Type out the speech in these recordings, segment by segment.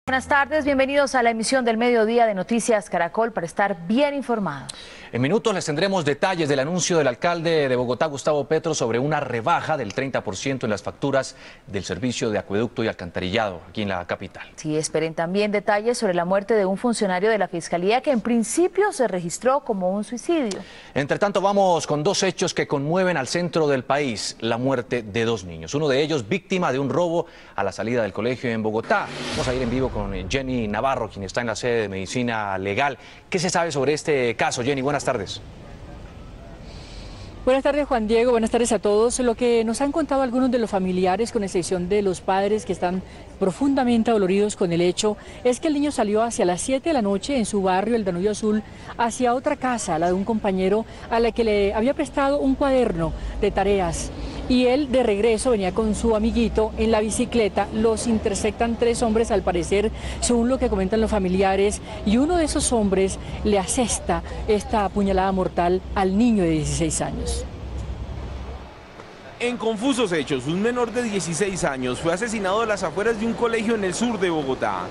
Buenas tardes, bienvenidos a la emisión del mediodía de Noticias Caracol para estar bien informados. En minutos les tendremos detalles del anuncio del alcalde de Bogotá, Gustavo Petro, sobre una rebaja del 30% en las facturas del servicio de acueducto y alcantarillado aquí en la capital. Sí, esperen también detalles sobre la muerte de un funcionario de la Fiscalía que en principio se registró como un suicidio. Entre tanto, vamos con dos hechos que conmueven al centro del país: la muerte de dos niños. Uno de ellos víctima de un robo a la salida del colegio en Bogotá. Vamos a ir en vivo con Jenny Navarro, quien está en la sede de Medicina Legal. ¿Qué se sabe sobre este caso, Jenny? Buenas tardes. Buenas tardes, Juan Diego, buenas tardes a todos. Lo que nos han contado algunos de los familiares, con excepción de los padres que están profundamente doloridos con el hecho, es que el niño salió hacia las 7 de la noche en su barrio, el Danubio Azul, hacia otra casa, la de un compañero, a la que le había prestado un cuaderno de tareas. Y él de regreso venía con su amiguito en la bicicleta. Los intersectan tres hombres, al parecer, según lo que comentan los familiares, y uno de esos hombres le asesta esta puñalada mortal al niño de 16 años. En confusos hechos, un menor de 16 años fue asesinado a las afueras de un colegio en el sur de Bogotá.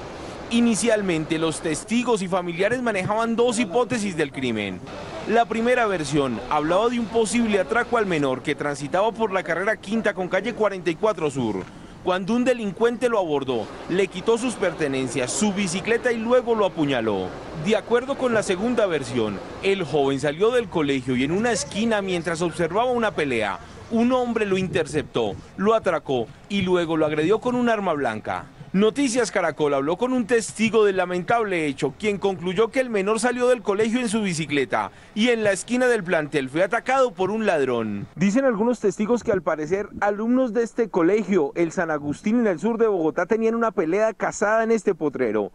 Inicialmente, los testigos y familiares manejaban dos hipótesis del crimen. La primera versión hablaba de un posible atraco al menor que transitaba por la carrera quinta con calle 44 Sur, cuando un delincuente lo abordó, le quitó sus pertenencias, su bicicleta y luego lo apuñaló. De acuerdo con la segunda versión, el joven salió del colegio y en una esquina, mientras observaba una pelea, un hombre lo interceptó, lo atracó y luego lo agredió con un arma blanca. Noticias Caracol habló con un testigo del lamentable hecho, quien concluyó que el menor salió del colegio en su bicicleta y en la esquina del plantel fue atacado por un ladrón. Dicen algunos testigos que al parecer alumnos de este colegio, el San Agustín en el sur de Bogotá, tenían una pelea casada en este potrero.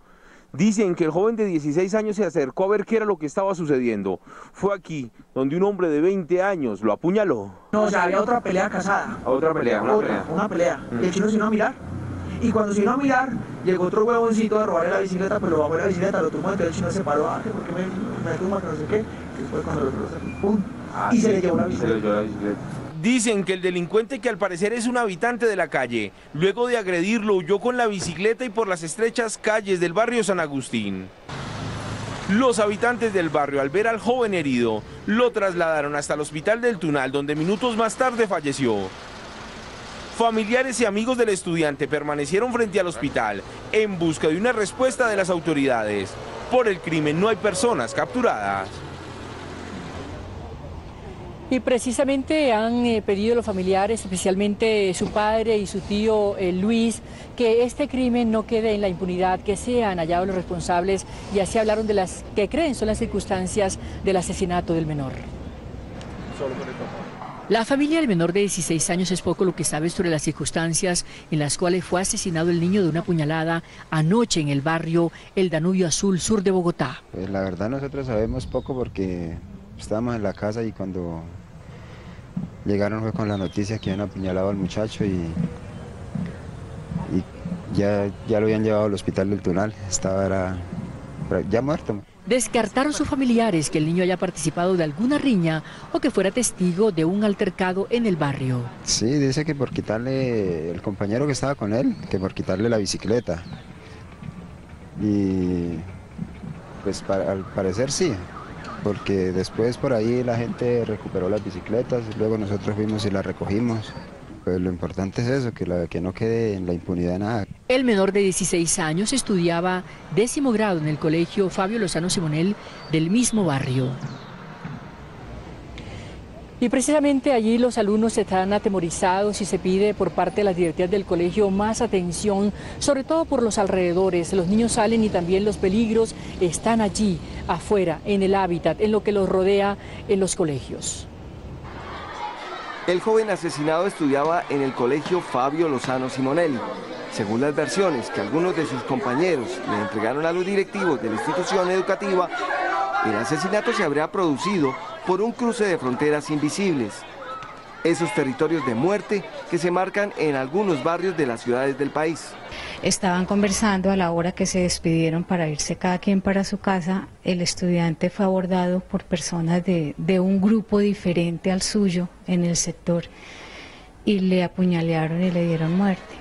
Dicen que el joven de 16 años se acercó a ver qué era lo que estaba sucediendo. Fue aquí donde un hombre de 20 años lo apuñaló. No, o sea, había otra pelea casada. Otra pelea, Una pelea. Y el chino se vino a mirar. Y cuando se vino a mirar, llegó otro huevoncito a robarle la bicicleta, pero lo bajó la bicicleta, lo tumbó, entonces el chino se paró, ¿por qué me tumba, que no sé qué? Y después cuando lo ¡pum! Y se le llevó la bicicleta. Dicen que el delincuente, que al parecer es un habitante de la calle, luego de agredirlo huyó con la bicicleta y por las estrechas calles del barrio San Agustín. Los habitantes del barrio, al ver al joven herido, lo trasladaron hasta el hospital del Tunal, donde minutos más tarde falleció. Familiares y amigos del estudiante permanecieron frente al hospital en busca de una respuesta de las autoridades. Por el crimen no hay personas capturadas. Y precisamente han pedido los familiares, especialmente su padre y su tío Luis, que este crimen no quede en la impunidad, que sean hallados los responsables, y así hablaron de las que creen son las circunstancias del asesinato del menor. La familia del menor de 16 años es poco lo que sabe sobre las circunstancias en las cuales fue asesinado el niño de una puñalada anoche en el barrio El Danubio Azul, sur de Bogotá. Pues la verdad nosotros sabemos poco porque estábamos en la casa y cuando llegaron fue con la noticia que habían apuñalado al muchacho y ya lo habían llevado al hospital del Tunal, estaba ya muerto. Descartaron sus familiares que el niño haya participado de alguna riña o que fuera testigo de un altercado en el barrio. Sí, dice que por quitarle, el compañero que estaba con él, que por quitarle la bicicleta. Y pues al parecer sí, porque después por ahí la gente recuperó las bicicletas, luego nosotros fuimos y las recogimos. Pues lo importante es eso, que no quede en la impunidad nada. El menor de 16 años estudiaba 10º grado en el colegio Fabio Lozano Simonel del mismo barrio. Y precisamente allí los alumnos están atemorizados y se pide por parte de las directivas del colegio más atención, sobre todo por los alrededores. Los niños salen y también los peligros están allí, afuera, en el hábitat, en lo que los rodea en los colegios. El joven asesinado estudiaba en el colegio Fabio Lozano Simonelli. Según las versiones que algunos de sus compañeros le entregaron a los directivos de la institución educativa, el asesinato se habría producido por un cruce de fronteras invisibles. Esos territorios de muerte que se marcan en algunos barrios de las ciudades del país. Estaban conversando a la hora que se despidieron para irse cada quien para su casa. El estudiante fue abordado por personas de un grupo diferente al suyo en el sector y le apuñalearon y le dieron muerte.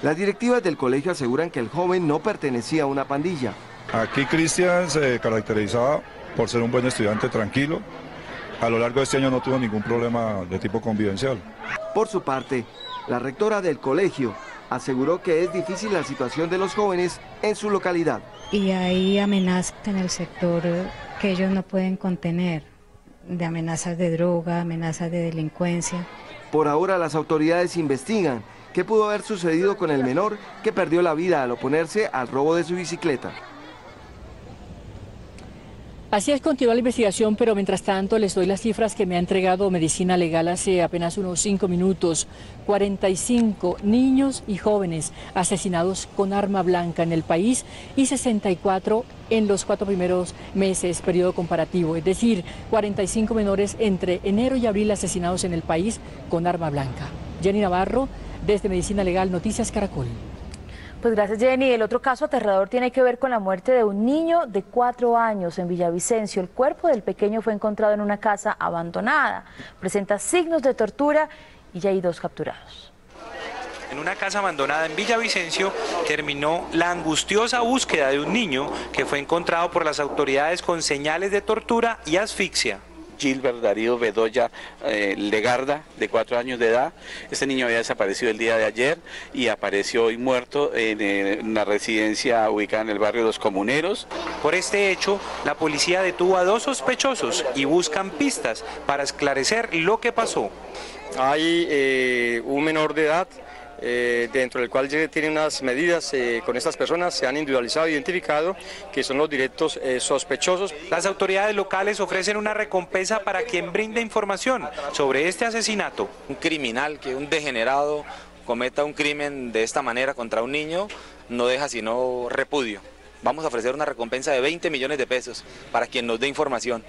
Las directivas del colegio aseguran que el joven no pertenecía a una pandilla. Aquí Cristian se caracterizaba por ser un buen estudiante tranquilo. A lo largo de este año no tuvo ningún problema de tipo convivencial. Por su parte, la rectora del colegio aseguró que es difícil la situación de los jóvenes en su localidad. Y hay amenazas en el sector que ellos no pueden contener, de amenazas de droga, amenazas de delincuencia. Por ahora las autoridades investigan qué pudo haber sucedido con el menor que perdió la vida al oponerse al robo de su bicicleta. Así es, continúa la investigación, pero mientras tanto les doy las cifras que me ha entregado Medicina Legal hace apenas unos 5 minutos. 45 niños y jóvenes asesinados con arma blanca en el país y 64 en los 4 primeros meses, periodo comparativo. Es decir, 45 menores entre enero y abril asesinados en el país con arma blanca. Jenny Navarro, desde Medicina Legal, Noticias Caracol. Pues gracias, Jenny. El otro caso aterrador tiene que ver con la muerte de un niño de 4 años en Villavicencio. El cuerpo del pequeño fue encontrado en una casa abandonada. Presenta signos de tortura y ya hay 2 capturados. En una casa abandonada en Villavicencio terminó la angustiosa búsqueda de un niño que fue encontrado por las autoridades con señales de tortura y asfixia. Gilbert Darío Bedoya Legarda, de 4 años de edad. Este niño había desaparecido el día de ayer y apareció hoy muerto en una residencia ubicada en el barrio Los Comuneros. Por este hecho, la policía detuvo a 2 sospechosos y buscan pistas para esclarecer lo que pasó. Hay un menor de edad dentro del cual tiene unas medidas con estas personas, se han individualizado e identificado que son los directos sospechosos. Las autoridades locales ofrecen una recompensa para quien brinde información sobre este asesinato. Un criminal, que un degenerado cometa un crimen de esta manera contra un niño, no deja sino repudio. Vamos a ofrecer una recompensa de 20 millones de pesos para quien nos dé información.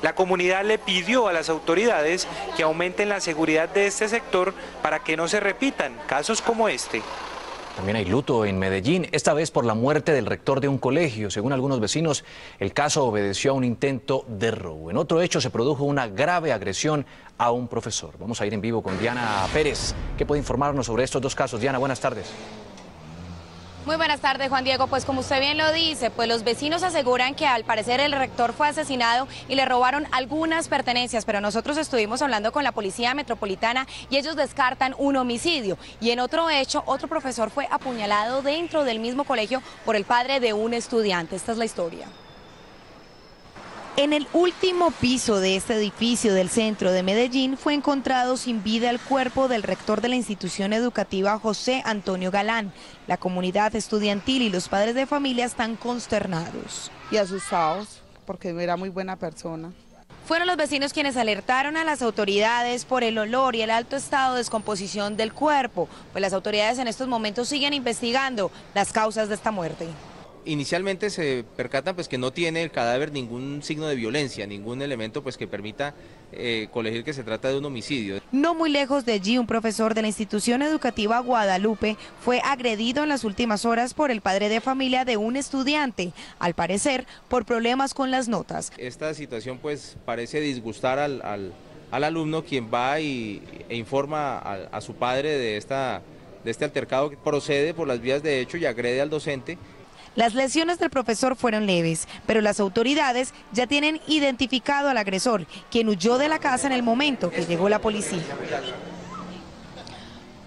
La comunidad le pidió a las autoridades que aumenten la seguridad de este sector para que no se repitan casos como este. También hay luto en Medellín, esta vez por la muerte del rector de un colegio. Según algunos vecinos, el caso obedeció a un intento de robo. En otro hecho se produjo una grave agresión a un profesor. Vamos a ir en vivo con Diana Pérez, que puede informarnos sobre estos 2 casos. Diana, buenas tardes. Muy buenas tardes, Juan Diego. Pues como usted bien lo dice, pues los vecinos aseguran que al parecer el rector fue asesinado y le robaron algunas pertenencias, pero nosotros estuvimos hablando con la Policía Metropolitana y ellos descartan un homicidio. Y en otro hecho, otro profesor fue apuñalado dentro del mismo colegio por el padre de un estudiante. Esta es la historia. En el último piso de este edificio del centro de Medellín fue encontrado sin vida el cuerpo del rector de la institución educativa José Antonio Galán. La comunidad estudiantil y los padres de familia están consternados. Y asustados, porque era muy buena persona. Fueron los vecinos quienes alertaron a las autoridades por el olor y el alto estado de descomposición del cuerpo, pues las autoridades en estos momentos siguen investigando las causas de esta muerte. Inicialmente se percatan pues que no tiene el cadáver ningún signo de violencia, ningún elemento pues que permita colegir que se trata de un homicidio. No muy lejos de allí, un profesor de la institución educativa Guadalupe fue agredido en las últimas horas por el padre de familia de un estudiante, al parecer por problemas con las notas. Esta situación pues parece disgustar al alumno, quien va e informa a su padre de este altercado, que procede por las vías de hecho y agrede al docente. Las lesiones del profesor fueron leves, pero las autoridades ya tienen identificado al agresor, quien huyó de la casa en el momento que llegó la policía.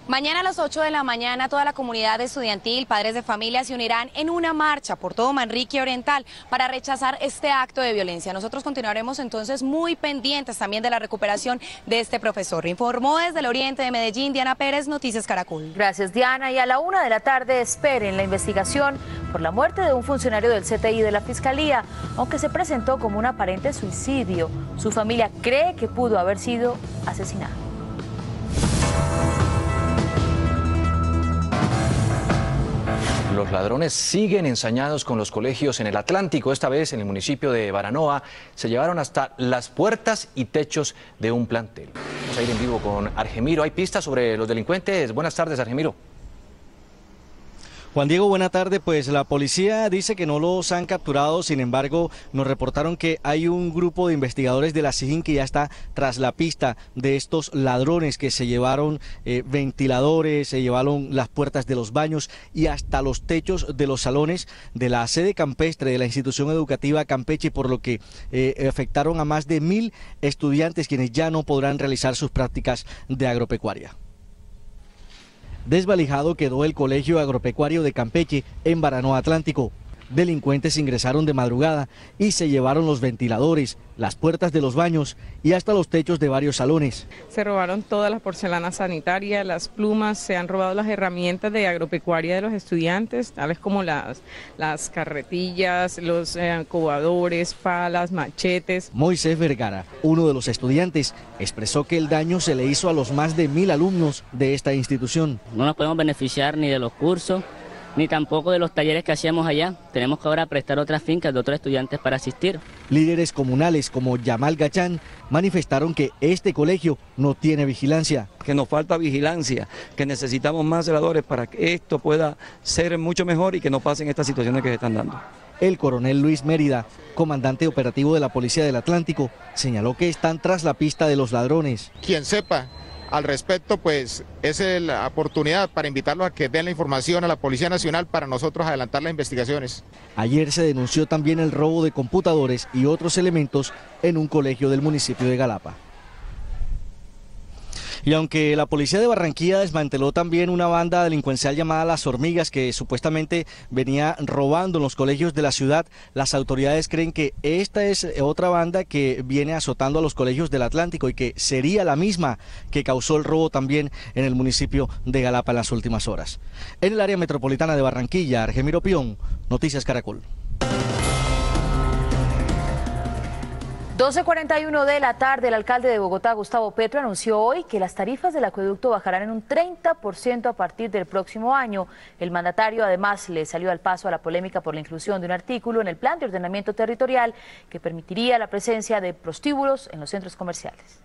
Mañana a las 8 de la mañana toda la comunidad estudiantil, padres de familia se unirán en una marcha por todo Manrique Oriental para rechazar este acto de violencia. Nosotros continuaremos entonces muy pendientes también de la recuperación de este profesor. Informó desde el oriente de Medellín, Diana Pérez, Noticias Caracol. Gracias, Diana. Y a la 1 de la tarde esperen la investigación por la muerte de un funcionario del CTI de la Fiscalía, aunque se presentó como un aparente suicidio. Su familia cree que pudo haber sido asesinado. Los ladrones siguen ensañados con los colegios en el Atlántico. Esta vez en el municipio de Baranoa se llevaron hasta las puertas y techos de un plantel. Vamos a ir en vivo con Argemiro. ¿Hay pistas sobre los delincuentes? Buenas tardes, Argemiro. Juan Diego, buena tarde. Pues la policía dice que no los han capturado, sin embargo, nos reportaron que hay un grupo de investigadores de la SIJIN que ya está tras la pista de estos ladrones que se llevaron ventiladores, se llevaron las puertas de los baños y hasta los techos de los salones de la sede campestre de la institución educativa Campeche, por lo que afectaron a más de 1000 estudiantes quienes ya no podrán realizar sus prácticas de agropecuaria. Desvalijado quedó el Colegio Agropecuario de Campeche en Baranoa Atlántico. Delincuentes ingresaron de madrugada y se llevaron los ventiladores, las puertas de los baños y hasta los techos de varios salones. Se robaron todas las porcelanas sanitarias, las plumas, se han robado las herramientas de agropecuaria de los estudiantes, tales como las carretillas, los cobadores, palas, machetes. Moisés Vergara, uno de los estudiantes, expresó que el daño se le hizo a los más de 1000 alumnos de esta institución. No nos podemos beneficiar ni de los cursos, ni tampoco de los talleres que hacíamos allá. Tenemos que ahora prestar otras fincas de otros estudiantes para asistir. Líderes comunales como Yamal Gachán manifestaron que este colegio no tiene vigilancia. Que nos falta vigilancia, que necesitamos más celadores para que esto pueda ser mucho mejor y que no pasen estas situaciones que se están dando. El coronel Luis Mérida, comandante operativo de la Policía del Atlántico, señaló que están tras la pista de los ladrones. Quien sepa al respecto, pues es la oportunidad para invitarlos a que den la información a la Policía Nacional para nosotros adelantar las investigaciones. Ayer se denunció también el robo de computadores y otros elementos en un colegio del municipio de Galapa. Y aunque la policía de Barranquilla desmanteló también una banda delincuencial llamada Las Hormigas que supuestamente venía robando en los colegios de la ciudad, las autoridades creen que esta es otra banda que viene azotando a los colegios del Atlántico y que sería la misma que causó el robo también en el municipio de Galapa en las últimas horas. En el área metropolitana de Barranquilla, Argemiro Pion, Noticias Caracol. 12:41 de la tarde, el alcalde de Bogotá, Gustavo Petro, anunció hoy que las tarifas del acueducto bajarán en un 30% a partir del próximo año. El mandatario además le salió al paso a la polémica por la inclusión de un artículo en el plan de ordenamiento territorial que permitiría la presencia de prostíbulos en los centros comerciales.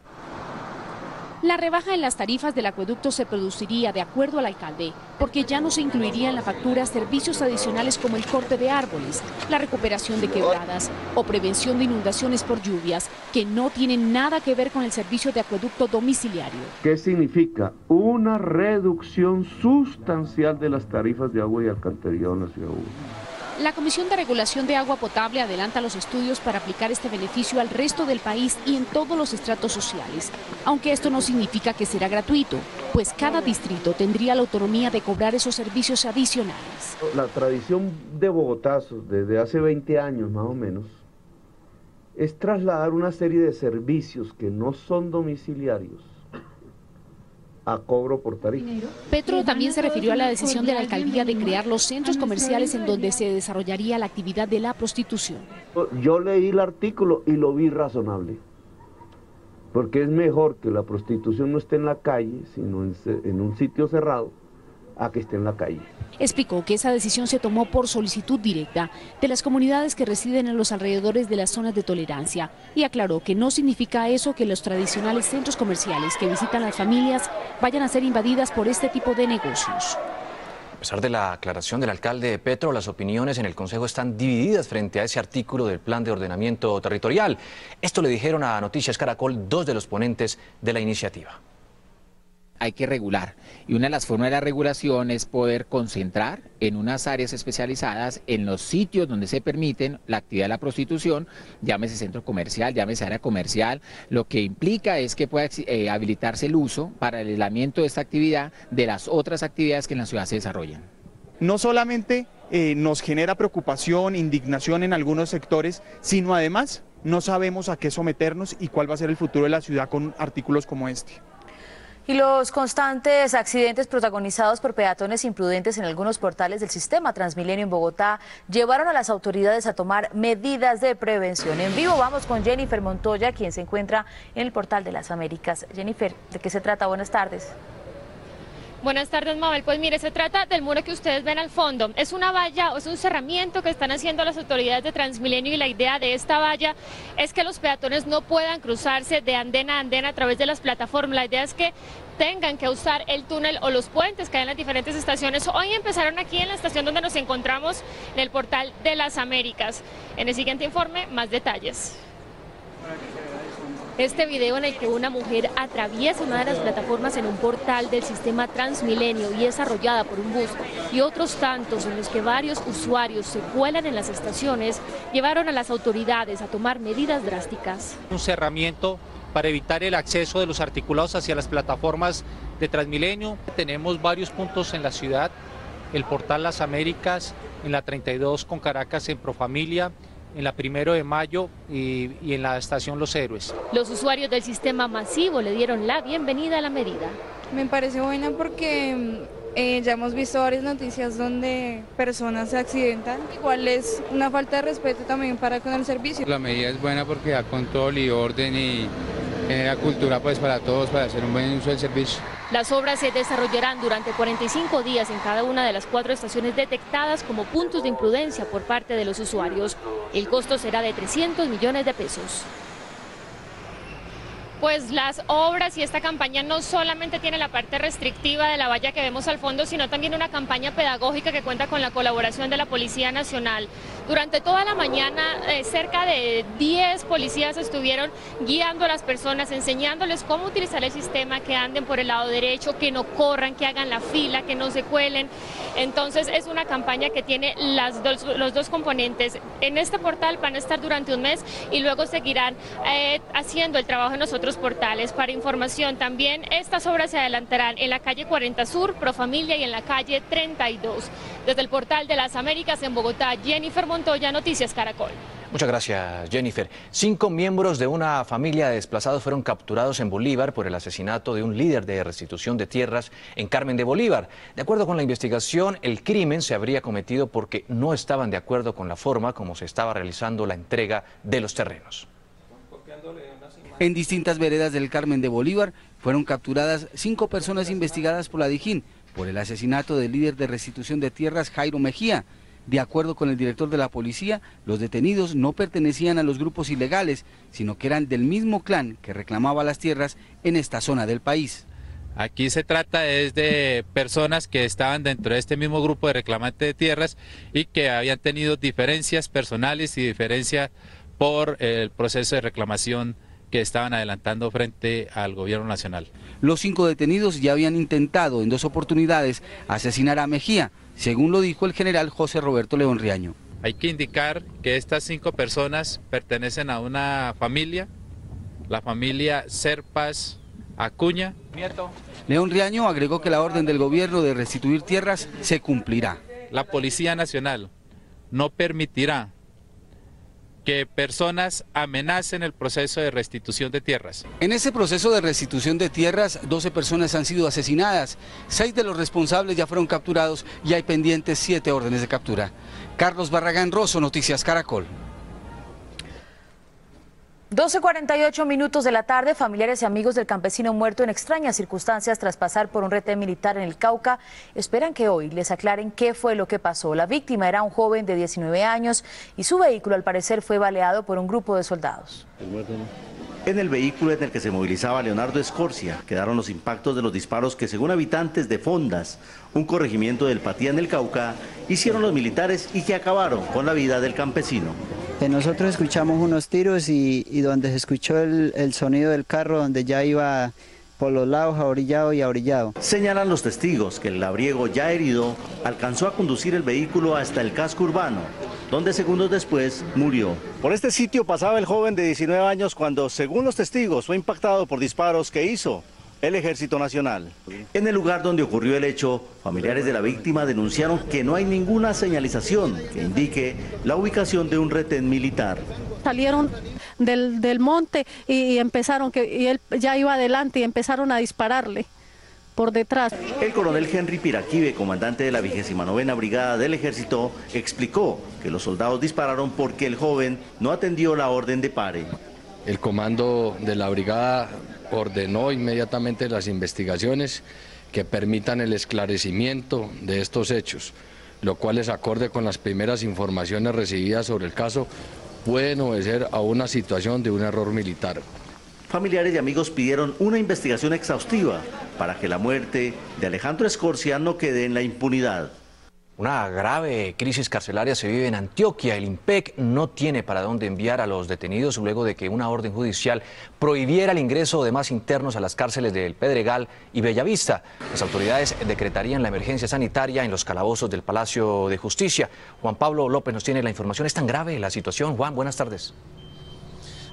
La rebaja en las tarifas del acueducto se produciría, de acuerdo al alcalde, porque ya no se incluiría en la factura servicios adicionales como el corte de árboles, la recuperación de quebradas o prevención de inundaciones por lluvias, que no tienen nada que ver con el servicio de acueducto domiciliario. ¿Qué significa? Una reducción sustancial de las tarifas de agua y alcantarillado en la ciudad de Bogotá. La Comisión de Regulación de Agua Potable adelanta los estudios para aplicar este beneficio al resto del país y en todos los estratos sociales, aunque esto no significa que será gratuito, pues cada distrito tendría la autonomía de cobrar esos servicios adicionales. La tradición de Bogotá, desde hace 20 años más o menos, es trasladar una serie de servicios que no son domiciliarios a cobro por tarifa. Petro también se refirió a la decisión de la alcaldía de crear los centros comerciales en donde se desarrollaría la actividad de la prostitución. Yo leí el artículo y lo vi razonable, porque es mejor que la prostitución no esté en la calle, sino en un sitio cerrado, a que esté en la calle. Explicó que esa decisión se tomó por solicitud directa de las comunidades que residen en los alrededores de las zonas de tolerancia y aclaró que no significa eso que los tradicionales centros comerciales que visitan las familias vayan a ser invadidas por este tipo de negocios. A pesar de la aclaración del alcalde Petro, las opiniones en el Consejo están divididas frente a ese artículo del Plan de Ordenamiento Territorial. Esto le dijeron a Noticias Caracol dos de los ponentes de la iniciativa. Hay que regular, y una de las formas de la regulación es poder concentrar en unas áreas especializadas en los sitios donde se permiten la actividad de la prostitución, llámese centro comercial, llámese área comercial. Lo que implica es que pueda habilitarse el uso para el aislamiento de esta actividad de las otras actividades que en la ciudad se desarrollan. No solamente nos genera preocupación, indignación en algunos sectores, sino además no sabemos a qué someternos y cuál va a ser el futuro de la ciudad con artículos como este. Y los constantes accidentes protagonizados por peatones imprudentes en algunos portales del sistema Transmilenio en Bogotá llevaron a las autoridades a tomar medidas de prevención. En vivo vamos con Jennifer Montoya, quien se encuentra en el Portal de las Américas. Jennifer, ¿de qué se trata? Buenas tardes. Buenas tardes, Mabel. Pues mire, se trata del muro que ustedes ven al fondo. Es una valla, es un cerramiento que están haciendo las autoridades de Transmilenio, y la idea de esta valla es que los peatones no puedan cruzarse de andén a andén a través de las plataformas. La idea es que tengan que usar el túnel o los puentes que hay en las diferentes estaciones. Hoy empezaron aquí en la estación donde nos encontramos, en el Portal de las Américas. En el siguiente informe, más detalles. Este video en el que una mujer atraviesa una de las plataformas en un portal del sistema Transmilenio y es arrollada por un bus, y otros tantos en los que varios usuarios se cuelan en las estaciones, llevaron a las autoridades a tomar medidas drásticas. Un cerramiento para evitar el acceso de los articulados hacia las plataformas de Transmilenio. Tenemos varios puntos en la ciudad, el Portal Las Américas, en la 32 con Caracas en Profamilia, en la 1 de Mayo y en la estación Los Héroes. Los usuarios del sistema masivo le dieron la bienvenida a la medida. Me parece buena porque ya hemos visto varias noticias donde personas se accidentan. Igual es una falta de respeto también para con el servicio. La medida es buena porque da control y orden y genera cultura pues para todos, para hacer un buen uso del servicio. Las obras se desarrollarán durante 45 días en cada una de las 4 estaciones detectadas como puntos de imprudencia por parte de los usuarios. El costo será de 300 millones de pesos. Pues las obras y esta campaña no solamente tiene la parte restrictiva de la valla que vemos al fondo, sino también una campaña pedagógica que cuenta con la colaboración de la Policía Nacional. Durante toda la mañana, cerca de 10 policías estuvieron guiando a las personas, enseñándoles cómo utilizar el sistema, que anden por el lado derecho, que no corran, que hagan la fila, que no se cuelen. Entonces es una campaña que tiene los dos componentes. En este portal van a estar durante un mes y luego seguirán haciendo el trabajo en los otros portales. Para información también, estas obras se adelantarán en la calle 40 Sur, Profamilia, y en la calle 32. Desde el Portal de las Américas en Bogotá, Jennifer Montoya, Noticias Caracol. Muchas gracias, Jennifer. 5 miembros de una familia de desplazados fueron capturados en Bolívar por el asesinato de un líder de restitución de tierras en Carmen de Bolívar. De acuerdo con la investigación, el crimen se habría cometido porque no estaban de acuerdo con la forma como se estaba realizando la entrega de los terrenos. En distintas veredas del Carmen de Bolívar fueron capturadas 5 personas investigadas por la DIJÍN por el asesinato del líder de restitución de tierras, Jairo Mejía. De acuerdo con el director de la policía, los detenidos no pertenecían a los grupos ilegales, sino que eran del mismo clan que reclamaba las tierras en esta zona del país. Aquí se trata de personas que estaban dentro de este mismo grupo de reclamantes de tierras y que habían tenido diferencias personales y diferencias por el proceso de reclamación que estaban adelantando frente al gobierno nacional. Los 5 detenidos ya habían intentado en 2 oportunidades asesinar a Mejía, según lo dijo el general José Roberto León Riaño. Hay que indicar que estas 5 personas pertenecen a una familia, la familia Serpas Acuña. León Riaño agregó que la orden del gobierno de restituir tierras se cumplirá. La Policía Nacional no permitirá que personas amenacen el proceso de restitución de tierras. En ese proceso de restitución de tierras, 12 personas han sido asesinadas, 6 de los responsables ya fueron capturados y hay pendientes 7 órdenes de captura. Carlos Barragán Rosso, Noticias Caracol. 12:48 minutos de la tarde, familiares y amigos del campesino muerto en extrañas circunstancias tras pasar por un retén militar en el Cauca esperan que hoy les aclaren qué fue lo que pasó. La víctima era un joven de 19 años y su vehículo al parecer fue baleado por un grupo de soldados. En el vehículo en el que se movilizaba Leonardo Escorcia quedaron los impactos de los disparos que, según habitantes de Fondas, un corregimiento del Patía en el Cauca, hicieron los militares y que acabaron con la vida del campesino. Nosotros escuchamos unos tiros y donde se escuchó el sonido del carro, donde ya iba por los lados, ahorillado y ahorillado. Señalan los testigos que el labriego ya herido alcanzó a conducir el vehículo hasta el casco urbano, donde segundos después murió. Por este sitio pasaba el joven de 19 años cuando, según los testigos, fue impactado por disparos que hizo el Ejército Nacional. En el lugar donde ocurrió el hecho, familiares de la víctima denunciaron que no hay ninguna señalización que indique la ubicación de un retén militar. Salieron del monte y empezaron, y él ya iba adelante y empezaron a dispararle por detrás. El coronel Henry Piraquive, comandante de la 29ª Brigada del Ejército, explicó que los soldados dispararon porque el joven no atendió la orden de pare. El comando de la brigada ordenó inmediatamente las investigaciones que permitan el esclarecimiento de estos hechos, lo cual es acorde con las primeras informaciones recibidas sobre el caso, pueden obedecer a una situación de un error militar. Familiares y amigos pidieron una investigación exhaustiva para que la muerte de Alejandro Escorcia no quede en la impunidad. Una grave crisis carcelaria se vive en Antioquia. El IMPEC no tiene para dónde enviar a los detenidos luego de que una orden judicial prohibiera el ingreso de más internos a las cárceles del Pedregal y Bellavista. Las autoridades decretarían la emergencia sanitaria en los calabozos del Palacio de Justicia. Juan Pablo López nos tiene la información. ¿Es tan grave la situación? Juan, buenas tardes.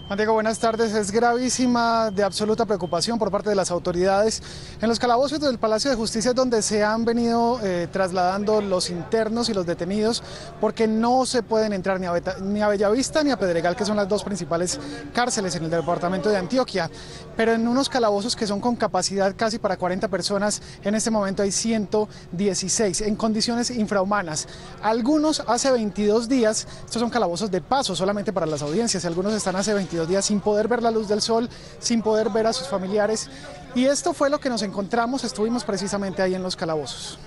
Juan Diego, buenas tardes. Es gravísima, de absoluta preocupación por parte de las autoridades. En los calabozos del Palacio de Justicia es donde se han venido trasladando los internos y los detenidos, porque no se pueden entrar ni a Bellavista ni a Pedregal, que son las dos principales cárceles en el departamento de Antioquia. Pero en unos calabozos que son con capacidad casi para 40 personas, en este momento hay 116 en condiciones infrahumanas. Algunos hace 22 días, estos son calabozos de paso solamente para las audiencias, algunos están hace 22 días sin poder ver la luz del sol, sin poder ver a sus familiares, y esto fue lo que nos encontramos, estuvimos precisamente ahí en los calabozos.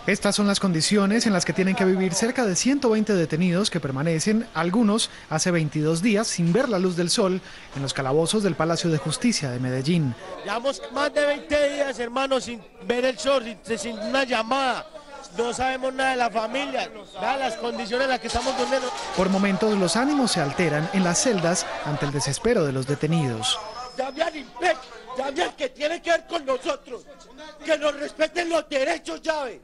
Estas son las condiciones en las que tienen que vivir cerca de 120 detenidos que permanecen, algunos hace 22 días, sin ver la luz del sol en los calabozos del Palacio de Justicia de Medellín. Llevamos más de 20 días, hermanos, sin ver el sol, sin una llamada. No sabemos nada de la familia, nada de las condiciones en las que estamos durmiendo. Por momentos los ánimos se alteran en las celdas ante el desespero de los detenidos. Llame al IMPEC, llame al que tiene que ver con nosotros, que nos respeten los derechos, llave.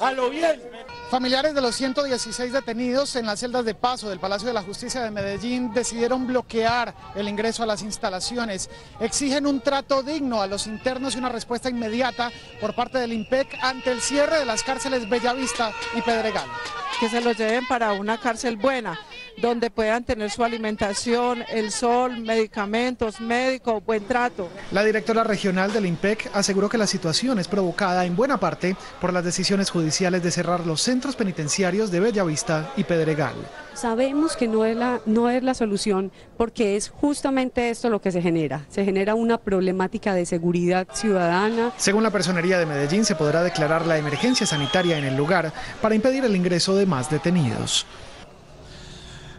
A lo bien. Familiares de los 116 detenidos en las celdas de paso del Palacio de la Justicia de Medellín decidieron bloquear el ingreso a las instalaciones. Exigen un trato digno a los internos y una respuesta inmediata por parte del IMPEC ante el cierre de las cárceles Bellavista y Pedregal. Que se los lleven para una cárcel buena, donde puedan tener su alimentación, el sol, medicamentos, médicos, buen trato. La directora regional del IMPEC aseguró que la situación es provocada en buena parte por las decisiones judiciales de cerrar los centros penitenciarios de Bellavista y Pedregal. Sabemos que no es la solución, porque es justamente esto lo que se genera una problemática de seguridad ciudadana. Según la Personería de Medellín, se podrá declarar la emergencia sanitaria en el lugar para impedir el ingreso de más detenidos.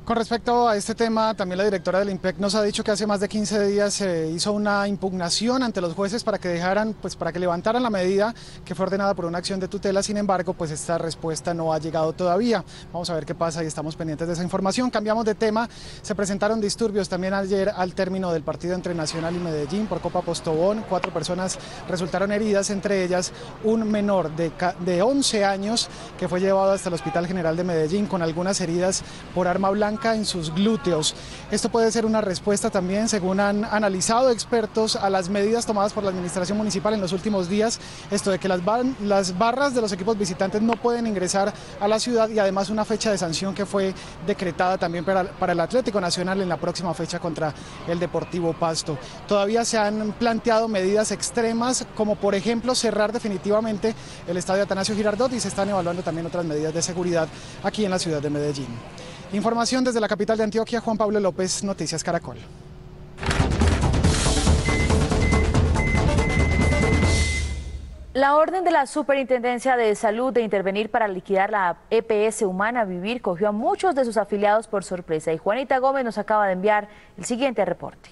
Con respecto a este tema, también la directora del IMPEC nos ha dicho que hace más de 15 días se hizo una impugnación ante los jueces para que levantaran la medida que fue ordenada por una acción de tutela. Sin embargo, pues esta respuesta no ha llegado todavía. Vamos a ver qué pasa y estamos pendientes de esa información. Cambiamos de tema. Se presentaron disturbios también ayer al término del partido entre Nacional y Medellín por Copa Postobón. 4 personas resultaron heridas, entre ellas un menor de 11 años que fue llevado hasta el Hospital General de Medellín con algunas heridas por arma blanca en sus glúteos. Esto puede ser una respuesta también, según han analizado expertos, a las medidas tomadas por la administración municipal en los últimos días, esto de que las barras de los equipos visitantes no pueden ingresar a la ciudad, y además una fecha de sanción que fue decretada también para el Atlético Nacional en la próxima fecha contra el Deportivo Pasto. Todavía se han planteado medidas extremas, como por ejemplo cerrar definitivamente el estadio Atanasio Girardot, y se están evaluando también otras medidas de seguridad aquí en la ciudad de Medellín. Información desde la capital de Antioquia, Juan Pablo López, Noticias Caracol. La orden de la Superintendencia de Salud de intervenir para liquidar la EPS Humana Vivir cogió a muchos de sus afiliados por sorpresa, y Juanita Gómez nos acaba de enviar el siguiente reporte.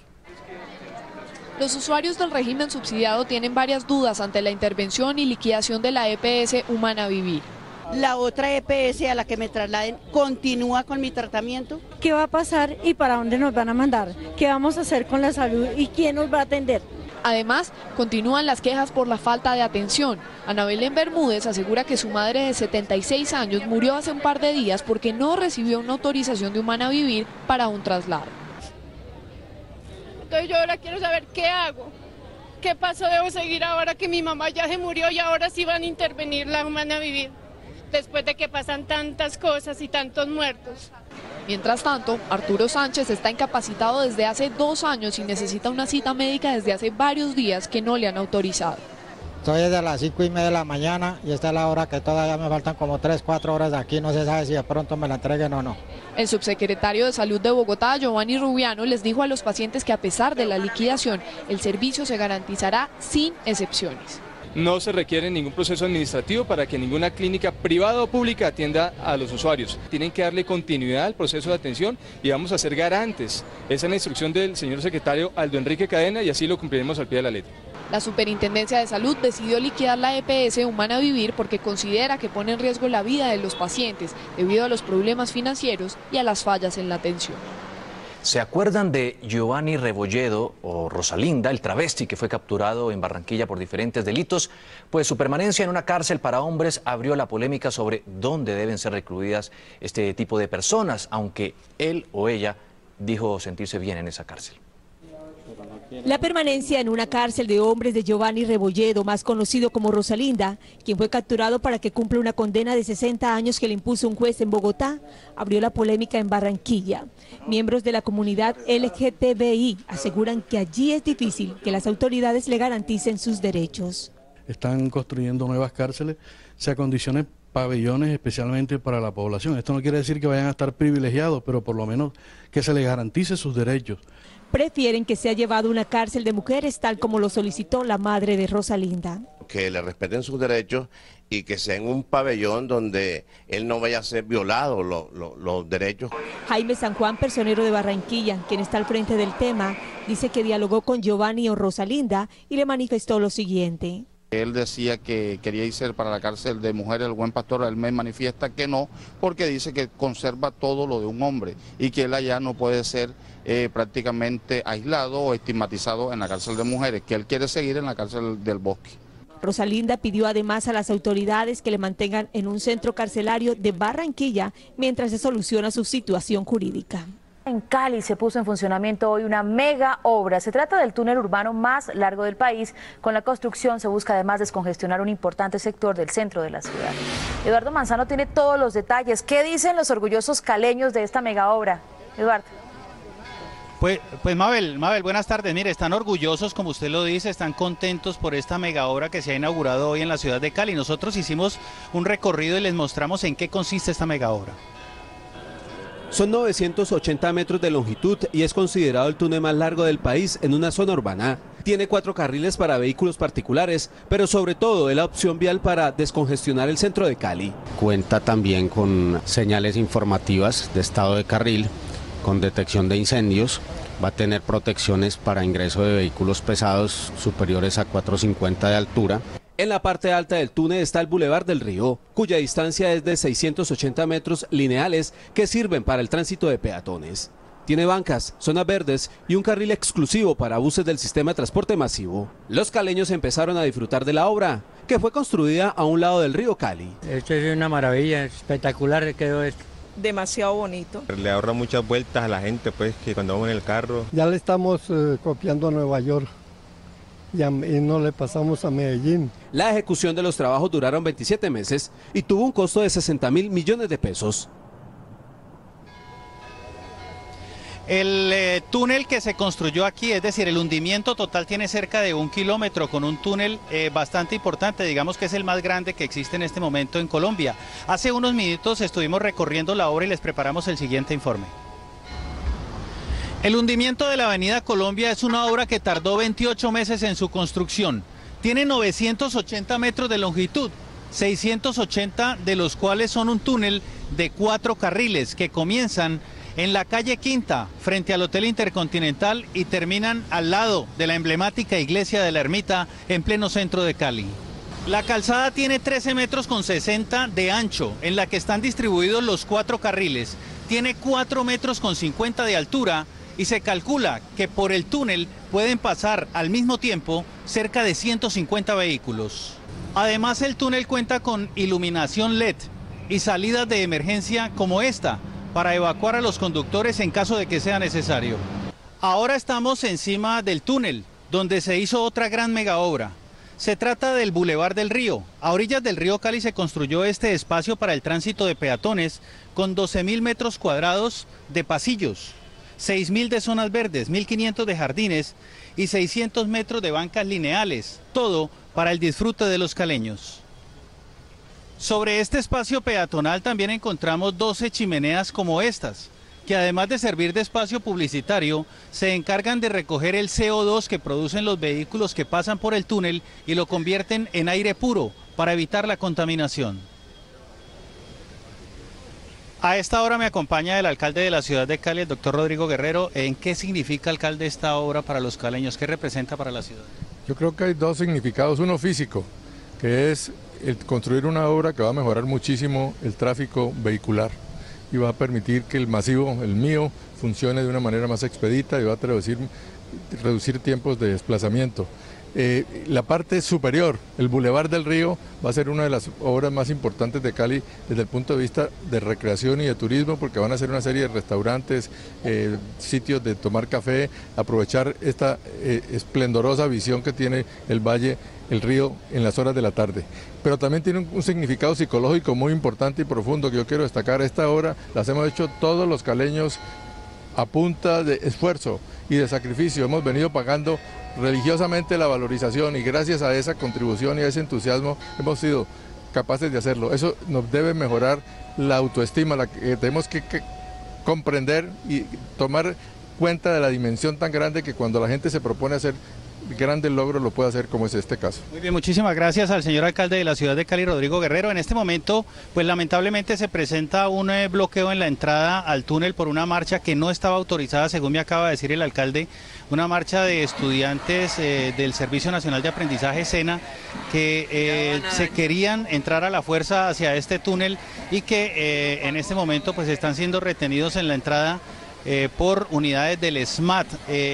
Los usuarios del régimen subsidiado tienen varias dudas ante la intervención y liquidación de la EPS Humana Vivir. La otra EPS a la que me trasladen continúa con mi tratamiento. ¿Qué va a pasar y para dónde nos van a mandar? ¿Qué vamos a hacer con la salud y quién nos va a atender? Además, continúan las quejas por la falta de atención. Ana Belén Bermúdez asegura que su madre de 76 años murió hace un par de días porque no recibió una autorización de Humana Vivir para un traslado. Entonces yo ahora quiero saber qué hago. ¿Qué pasó? ¿Debo seguir ahora que mi mamá ya se murió y ahora sí van a intervenir la Humana Vivir? Después de que pasan tantas cosas y tantos muertos. Mientras tanto, Arturo Sánchez está incapacitado desde hace 2 años y necesita una cita médica desde hace varios días que no le han autorizado. Estoy desde las 5:30 de la mañana y esta es la hora que todavía me faltan como 3, 4 horas de aquí, no se sabe si de pronto me la entreguen o no. El subsecretario de Salud de Bogotá, Giovanni Rubiano, les dijo a los pacientes que a pesar de la liquidación, el servicio se garantizará sin excepciones. No se requiere ningún proceso administrativo para que ninguna clínica privada o pública atienda a los usuarios. Tienen que darle continuidad al proceso de atención y vamos a ser garantes. Esa es la instrucción del señor secretario Aldo Enrique Cadena y así lo cumpliremos al pie de la letra. La Superintendencia de Salud decidió liquidar la EPS Humana Vivir porque considera que pone en riesgo la vida de los pacientes debido a los problemas financieros y a las fallas en la atención. ¿Se acuerdan de Giovanni Rebolledo o Rosalinda, el travesti que fue capturado en Barranquilla por diferentes delitos? Pues su permanencia en una cárcel para hombres abrió la polémica sobre dónde deben ser recluidas este tipo de personas, aunque él o ella dijo sentirse bien en esa cárcel. La permanencia en una cárcel de hombres de Giovanni Rebolledo, más conocido como Rosalinda, quien fue capturado para que cumpla una condena de 60 años que le impuso un juez en Bogotá, abrió la polémica en Barranquilla. Miembros de la comunidad LGTBI aseguran que allí es difícil que las autoridades le garanticen sus derechos. Están construyendo nuevas cárceles, se acondicionen pabellones especialmente para la población. Esto no quiere decir que vayan a estar privilegiados, pero por lo menos que se les garantice sus derechos. Prefieren que sea llevado a una cárcel de mujeres, tal como lo solicitó la madre de Rosalinda. Que le respeten sus derechos y que sea en un pabellón donde él no vaya a ser violado los derechos. Jaime San Juan, personero de Barranquilla, quien está al frente del tema, dice que dialogó con Giovanni o Rosalinda y le manifestó lo siguiente. Él decía que quería irse para la cárcel de mujeres, el Buen Pastor. Él me manifiesta que no, porque dice que conserva todo lo de un hombre y que él allá no puede ser prácticamente aislado o estigmatizado en la cárcel de mujeres, que él quiere seguir en la cárcel del Bosque. Rosalinda pidió además a las autoridades que le mantengan en un centro carcelario de Barranquilla mientras se soluciona su situación jurídica. En Cali se puso en funcionamiento hoy una mega obra. Se trata del túnel urbano más largo del país. Con la construcción se busca además descongestionar un importante sector del centro de la ciudad. Eduardo Manzano tiene todos los detalles. ¿Qué dicen los orgullosos caleños de esta mega obra? Eduardo. Pues Mabel, buenas tardes. Mire, están orgullosos, como usted lo dice, están contentos por esta mega obra que se ha inaugurado hoy en la ciudad de Cali. Nosotros hicimos un recorrido y les mostramos en qué consiste esta mega obra. Son 980 metros de longitud y es considerado el túnel más largo del país en una zona urbana. Tiene 4 carriles para vehículos particulares, pero sobre todo es la opción vial para descongestionar el centro de Cali. Cuenta también con señales informativas de estado de carril, con detección de incendios. Va a tener protecciones para ingreso de vehículos pesados superiores a 450 de altura. En la parte alta del túnel está el Boulevard del Río, cuya distancia es de 680 metros lineales que sirven para el tránsito de peatones. Tiene bancas, zonas verdes y un carril exclusivo para buses del sistema de transporte masivo. Los caleños empezaron a disfrutar de la obra, que fue construida a un lado del río Cali. Esto es una maravilla, espectacular quedó esto. Demasiado bonito. Le ahorra muchas vueltas a la gente, pues, que cuando vamos en el carro. Ya le estamos copiando a Nueva York. Y no le pasamos a Medellín. La ejecución de los trabajos duraron 27 meses y tuvo un costo de 60.000 millones de pesos. El túnel que se construyó aquí, es decir, el hundimiento total tiene cerca de 1 kilómetro con un túnel bastante importante, digamos que es el más grande que existe en este momento en Colombia. Hace unos minutos estuvimos recorriendo la obra y les preparamos el siguiente informe. El hundimiento de la avenida Colombia es una obra que tardó 28 meses en su construcción. Tiene 980 metros de longitud, 680 de los cuales son un túnel de 4 carriles que comienzan en la calle Quinta, frente al Hotel Intercontinental y terminan al lado de la emblemática iglesia de la Ermita en pleno centro de Cali. La calzada tiene 13 metros con 60 de ancho, en la que están distribuidos los 4 carriles. Tiene 4 metros con 50 de altura y se calcula que por el túnel pueden pasar al mismo tiempo cerca de 150 vehículos. Además, el túnel cuenta con iluminación LED y salidas de emergencia como esta para evacuar a los conductores en caso de que sea necesario. Ahora estamos encima del túnel, donde se hizo otra gran mega obra. Se trata del Boulevard del Río. A orillas del río Cali se construyó este espacio para el tránsito de peatones con 12.000 metros cuadrados de pasillos, 6.000 de zonas verdes, 1.500 de jardines y 600 metros de bancas lineales, todo para el disfrute de los caleños. Sobre este espacio peatonal también encontramos 12 chimeneas como estas, que además de servir de espacio publicitario, se encargan de recoger el CO2 que producen los vehículos que pasan por el túnel y lo convierten en aire puro para evitar la contaminación. A esta hora me acompaña el alcalde de la ciudad de Cali, el doctor Rodrigo Guerrero. ¿En qué significa, alcalde, esta obra para los caleños? ¿Qué representa para la ciudad? Yo creo que hay dos significados, uno físico, que es el construir una obra que va a mejorar muchísimo el tráfico vehicular y va a permitir que el masivo, el mío, funcione de una manera más expedita y va a reducir tiempos de desplazamiento. La parte superior, el Boulevard del Río, va a ser una de las obras más importantes de Cali desde el punto de vista de recreación y de turismo, porque van a ser una serie de restaurantes, sitios de tomar café, aprovechar esta esplendorosa visión que tiene el valle, el río, en las horas de la tarde. Pero también tiene un significado psicológico muy importante y profundo que yo quiero destacar. Esta obra las hemos hecho todos los caleños a punta de esfuerzo y de sacrificio. Hemos venido pagando religiosamente la valorización y gracias a esa contribución y a ese entusiasmo hemos sido capaces de hacerlo. Eso nos debe mejorar la autoestima, la que tenemos que comprender y tomar cuenta de la dimensión tan grande que cuando la gente se propone hacer grandes logros lo puede hacer, como es este caso. Muy bien, muchísimas gracias al señor alcalde de la ciudad de Cali, Rodrigo Guerrero. En este momento, pues lamentablemente se presenta un bloqueo en la entrada al túnel por una marcha que no estaba autorizada, según me acaba de decir el alcalde, una marcha de estudiantes del Servicio Nacional de Aprendizaje SENA que se querían entrar a la fuerza hacia este túnel y que en este momento pues están siendo retenidos en la entrada por unidades del SMAT.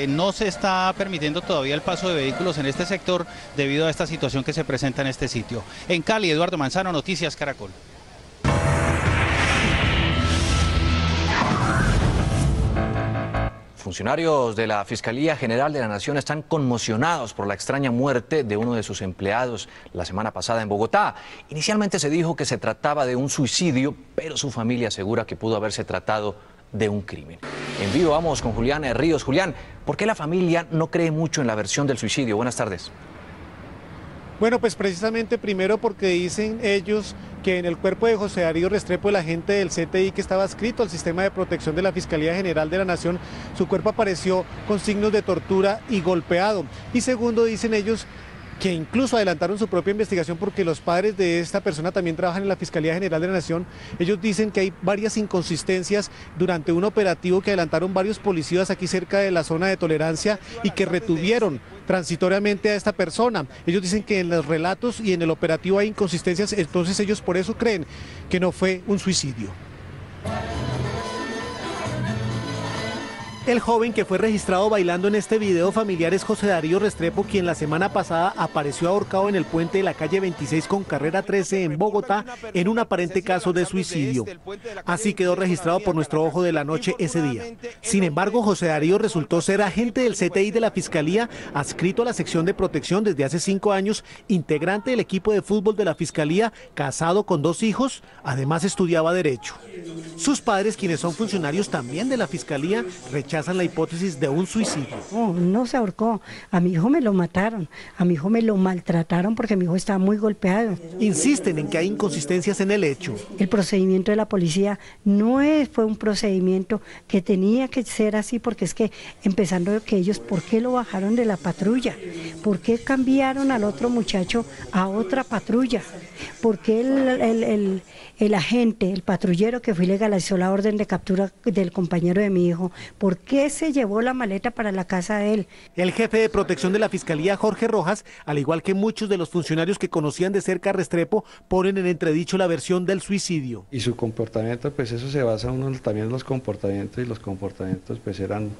No se está permitiendo todavía el paso de vehículos en este sector debido a esta situación que se presenta en este sitio. En Cali, Eduardo Manzano, Noticias Caracol. Funcionarios de la Fiscalía General de la Nación están conmocionados por la extraña muerte de uno de sus empleados la semana pasada en Bogotá. Inicialmente se dijo que se trataba de un suicidio, pero su familia asegura que pudo haberse tratado de un crimen. En vivo vamos con Julián Ríos. Julián, ¿por qué la familia no cree mucho en la versión del suicidio? Buenas tardes. Bueno, pues precisamente primero porque dicen ellos que en el cuerpo de José Darío Restrepo, el agente del CTI que estaba adscrito al sistema de protección de la Fiscalía General de la Nación, su cuerpo apareció con signos de tortura y golpeado. Y segundo, dicen ellos que incluso adelantaron su propia investigación porque los padres de esta persona también trabajan en la Fiscalía General de la Nación. Ellos dicen que hay varias inconsistencias durante un operativo que adelantaron varios policías aquí cerca de la zona de tolerancia y que retuvieron transitoriamente a esta persona. Ellos dicen que en los relatos y en el operativo hay inconsistencias, entonces ellos por eso creen que no fue un suicidio. El joven que fue registrado bailando en este video familiar es José Darío Restrepo, quien la semana pasada apareció ahorcado en el puente de la calle 26 con carrera 13 en Bogotá en un aparente caso de suicidio. Así quedó registrado por nuestro ojo de la noche ese día. Sin embargo, José Darío resultó ser agente del CTI de la Fiscalía, adscrito a la sección de protección desde hace 5 años, integrante del equipo de fútbol de la Fiscalía, casado con 2 hijos, además estudiaba Derecho. Sus padres, quienes son funcionarios también de la Fiscalía, rechazan la hipótesis de un suicidio. No se ahorcó, a mi hijo me lo mataron, a mi hijo me lo maltrataron porque mi hijo estaba muy golpeado. Insisten en que hay inconsistencias en el hecho. El procedimiento de la policía fue un procedimiento que tenía que ser así, porque es que empezando que ellos, ¿por qué lo bajaron de la patrulla? ¿Por qué cambiaron al otro muchacho a otra patrulla? ¿Por qué el agente, el patrullero que fue y legalizó la orden de captura del compañero de mi hijo, por qué se llevó la maleta para la casa de él? El jefe de protección de la Fiscalía, Jorge Rojas, al igual que muchos de los funcionarios que conocían de cerca a Restrepo, ponen en entredicho la versión del suicidio. Y su comportamiento, pues eso se basa uno también en los comportamientos, y los comportamientos pues eran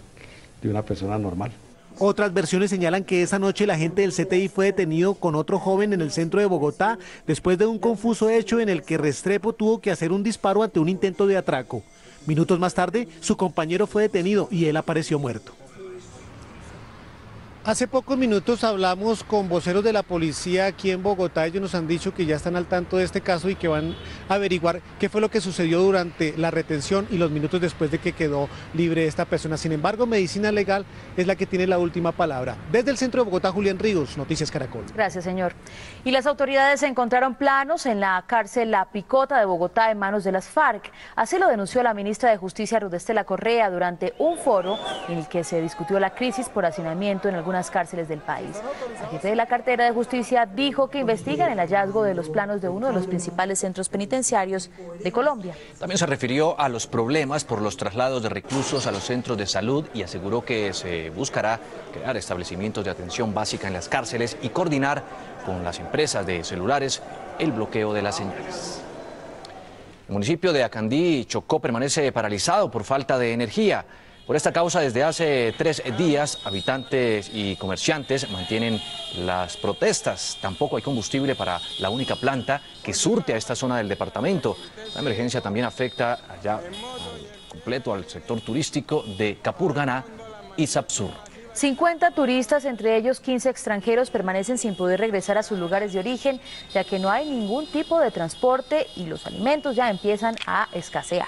de una persona normal. Otras versiones señalan que esa noche el agente del CTI fue detenido con otro joven en el centro de Bogotá después de un confuso hecho en el que Restrepo tuvo que hacer un disparo ante un intento de atraco. Minutos más tarde, su compañero fue detenido y él apareció muerto. Hace pocos minutos hablamos con voceros de la policía aquí en Bogotá. Ellos nos han dicho que ya están al tanto de este caso y que van a averiguar qué fue lo que sucedió durante la retención y los minutos después de que quedó libre esta persona. Sin embargo, Medicina Legal es la que tiene la última palabra. Desde el centro de Bogotá, Julián Ríos, Noticias Caracol. Gracias, señor. Y las autoridades encontraron planos en la cárcel La Picota de Bogotá en manos de las FARC. Así lo denunció la ministra de Justicia, Ruth Estela Correa, durante un foro en el que se discutió la crisis por hacinamiento en algunas cárceles del país. El jefe de la cartera de Justicia dijo que investigan el hallazgo de los planos de uno de los principales centros penitenciarios de Colombia. También se refirió a los problemas por los traslados de reclusos a los centros de salud y aseguró que se buscará crear establecimientos de atención básica en las cárceles y coordinar con las empresas de celulares el bloqueo de las señales. El municipio de Acandí, Chocó, permanece paralizado por falta de energía. Por esta causa, desde hace 3 días, habitantes y comerciantes mantienen las protestas. Tampoco hay combustible para la única planta que surte a esta zona del departamento. La emergencia también afecta allá completo al sector turístico de Capurganá y Sapsur. 50 turistas, entre ellos 15 extranjeros, permanecen sin poder regresar a sus lugares de origen, ya que no hay ningún tipo de transporte y los alimentos ya empiezan a escasear.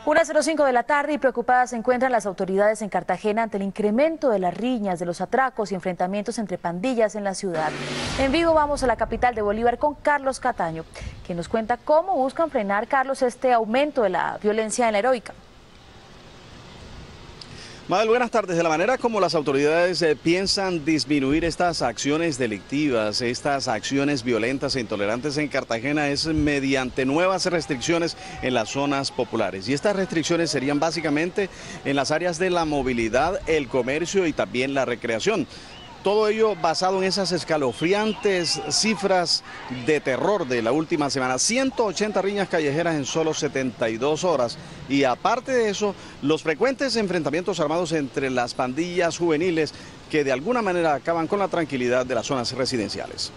1:05 de la tarde y preocupadas se encuentran las autoridades en Cartagena ante el incremento de las riñas, de los atracos y enfrentamientos entre pandillas en la ciudad. En vivo vamos a la capital de Bolívar con Carlos Cataño, quien nos cuenta cómo buscan frenar, Carlos, este aumento de la violencia en la Heroica. Mabel, buenas tardes. De la manera como las autoridades piensan disminuir estas acciones delictivas, estas acciones violentas e intolerantes en Cartagena es mediante nuevas restricciones en las zonas populares. Y estas restricciones serían básicamente en las áreas de la movilidad, el comercio y también la recreación. Todo ello basado en esas escalofriantes cifras de terror de la última semana. 180 riñas callejeras en solo 72 horas. Y aparte de eso, los frecuentes enfrentamientos armados entre las pandillas juveniles que de alguna manera acaban con la tranquilidad de las zonas residenciales.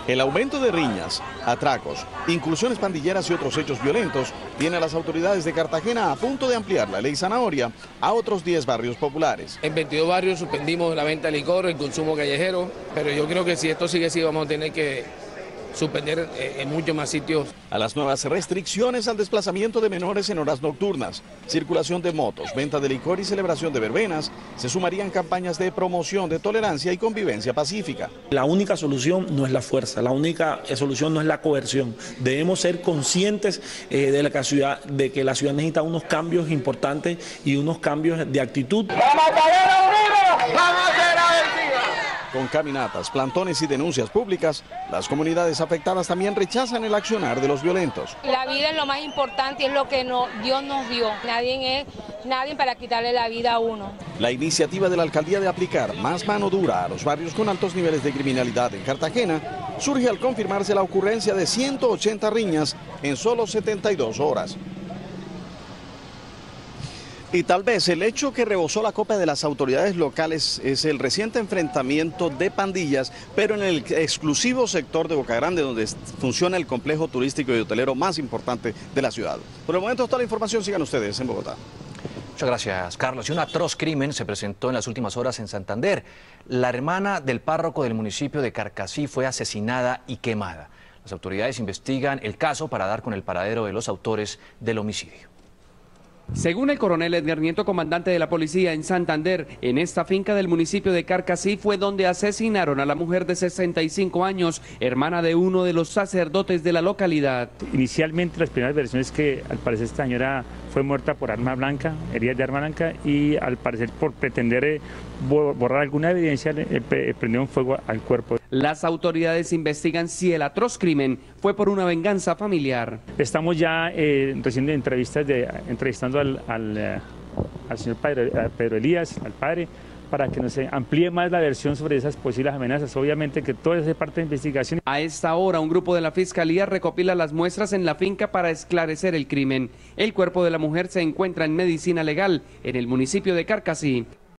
El aumento de riñas, atracos, incursiones pandilleras y otros hechos violentos tiene a las autoridades de Cartagena a punto de ampliar la ley Zanahoria a otros 10 barrios populares. En 22 barrios suspendimos la venta de licor, el consumo callejero, pero yo creo que si esto sigue así vamos a tener que suspender en muchos más sitios. A las nuevas restricciones al desplazamiento de menores en horas nocturnas, circulación de motos, venta de licor y celebración de verbenas, se sumarían campañas de promoción de tolerancia y convivencia pacífica. La única solución no es la fuerza, la única solución no es la coerción. Debemos ser conscientes de que la ciudad necesita unos cambios importantes y unos cambios de actitud. ¡Vamos a caer unidos! ¡Vamos a ser vencidos! Con caminatas, plantones y denuncias públicas, las comunidades afectadas también rechazan el accionar de los violentos. La vida es lo más importante y es lo que Dios nos dio. Nadie para quitarle la vida a uno. La iniciativa de la alcaldía de aplicar más mano dura a los barrios con altos niveles de criminalidad en Cartagena surge al confirmarse la ocurrencia de 180 riñas en solo 72 horas. Y tal vez el hecho que rebosó la copa de las autoridades locales es el reciente enfrentamiento de pandillas, pero en el exclusivo sector de Boca Grande, donde funciona el complejo turístico y hotelero más importante de la ciudad. Por el momento, toda la información, sigan ustedes en Bogotá. Muchas gracias, Carlos. Y un atroz crimen se presentó en las últimas horas en Santander. La hermana del párroco del municipio de Carcassí fue asesinada y quemada. Las autoridades investigan el caso para dar con el paradero de los autores del homicidio. Según el coronel Edgar Nieto, comandante de la policía en Santander, en esta finca del municipio de Carcassí fue donde asesinaron a la mujer de 65 años, hermana de uno de los sacerdotes de la localidad. Inicialmente las primeras versiones que al parecer esta señora fue muerta por arma blanca, heridas de arma blanca, y al parecer por pretender borrar alguna evidencia prendieron fuego al cuerpo. Las autoridades investigan si el atroz crimen fue por una venganza familiar. Estamos ya recién entrevistando al señor Pedro Elías, al padre, para que nos amplíe más la versión sobre esas posibles amenazas. Obviamente que todo es parte de investigación. A esta hora, un grupo de la Fiscalía recopila las muestras en la finca para esclarecer el crimen. El cuerpo de la mujer se encuentra en medicina legal en el municipio de Carcassí.